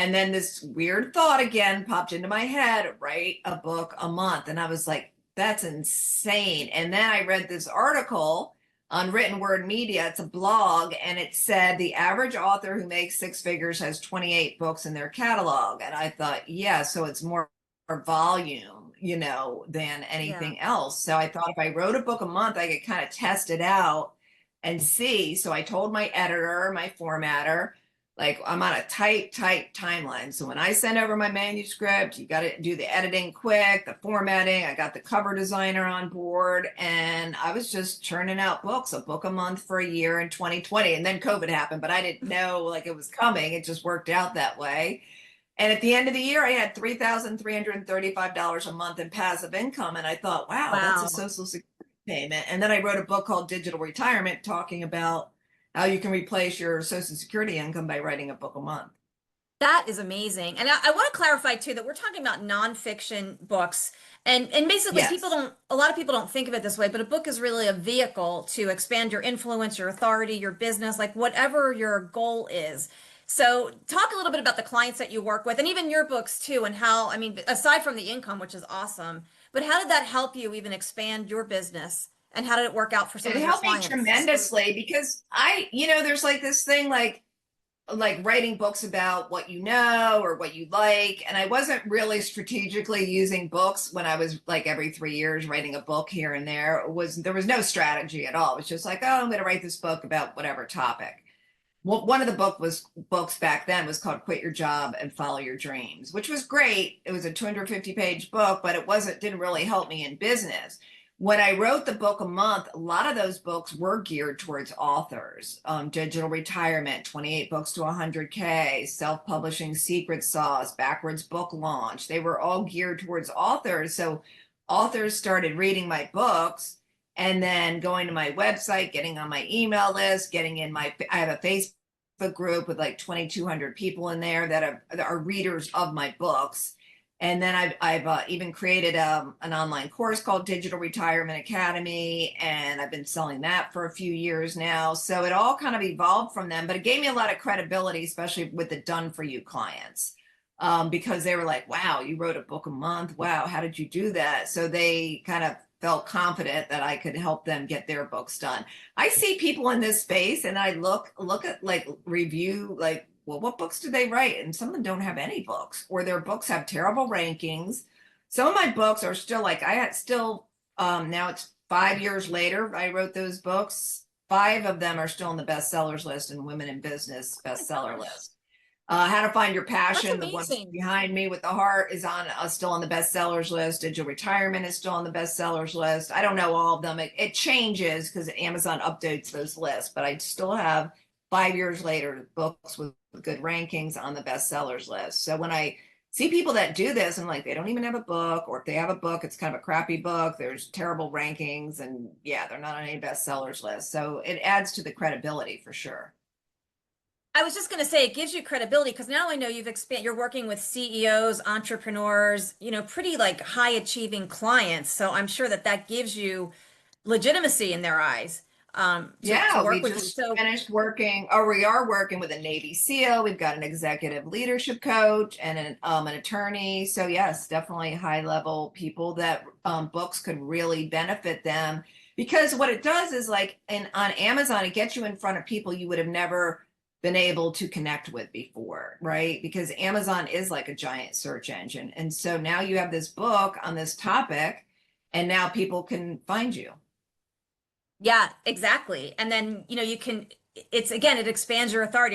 And then this weird thought again popped into my head, write a book a month. And I was like, that's insane. And then I read this article on Written Word Media. It's a blog, and it said the average author who makes six figures has 28 books in their catalog. And I thought, yeah, so it's more volume, than Yeah. anything else. So I thought if I wrote a book a month, I could kind of test it out and see. So I told my editor, my formatter, like I'm on a tight timeline. So when I send over my manuscript, you got to do the editing quick, the formatting. I got the cover designer on board, and I was just churning out books, a book a month for a year in 2020. And then COVID happened, but I didn't know like it was coming. It just worked out that way. And at the end of the year, I had $3,335 a month in passive income. And I thought, wow, that's a Wow. Social Security payment. And then I wrote a book called Digital Retirement, talking about how you can replace your Social Security income by writing a book a month. That is amazing. And I want to clarify too that we're talking about nonfiction books. And basically Yes. a lot of people don't think of it this way, but a book is really a vehicle to expand your influence, your authority, your business, like whatever your goal is. So talk a little bit about the clients that you work with and even your books too, and how, I mean, aside from the income, which is awesome, but how did that help you even expand your business? And how did it work out for some It of your helped me clients? tremendously because there's like this thing like writing books about what you know or what you like. And I wasn't really strategically using books when I was like every 3 years writing a book here and there. There was no strategy at all. It was just like, oh, I'm going to write this book about whatever topic. Well, one of the books back then was called Quit Your Job and Follow Your Dreams, which was great. It was a 250-page book, but didn't really help me in business. When I wrote the book a month, a lot of those books were geared towards authors. Digital Retirement, 28 books to 100K, Self-Publishing Secret Sauce, Backwards Book Launch. They were all geared towards authors. So authors started reading my books and then going to my website, getting on my email list, I have a Facebook group with like 2,200 people in there that are readers of my books. And then I've even created an online course called Digital Retirement Academy, and I've been selling that for a few years now. So it all kind of evolved from them, but it gave me a lot of credibility, especially with the done for you clients, because they were like, wow, you wrote a book a month. Wow, how did you do that? So they kind of felt confident that I could help them get their books done. I see people in this space and I look at like review like, well, what books do they write? And some of them don't have any books, or their books have terrible rankings. Some of my books are still like I had still now it's 5 years later I wrote those books. Five of them are still on the bestsellers list and Women in Business Oh my bestseller gosh, list. How to Find Your that's Passion, the one amazing. behind me with the heart, is on still on the bestsellers list. Digital Retirement is still on the bestsellers list. I don't know all of them. It changes because Amazon updates those lists, but I still have 5 years later books with good rankings on the bestsellers list. So when I see people that do this, I'm like, they don't even have a book, or if they have a book, it's kind of a crappy book. There's terrible rankings, and yeah, they're not on any bestsellers list. So it adds to the credibility for sure. I was just going to say it gives you credibility because now I know you're working with CEOs, entrepreneurs, pretty like high achieving clients. So I'm sure that that gives you legitimacy in their eyes to Yeah, we work with you. just So finished working, or we are working with a Navy SEAL. We've got an executive leadership coach and an attorney. So yes, definitely high level people that books could really benefit them, because what it does is like on Amazon, it gets you in front of people you would have never been able to connect with before, right? Because Amazon is like a giant search engine. And so now you have this book on this topic, and now people can find you. yeah, exactly. And then, it expands your authority.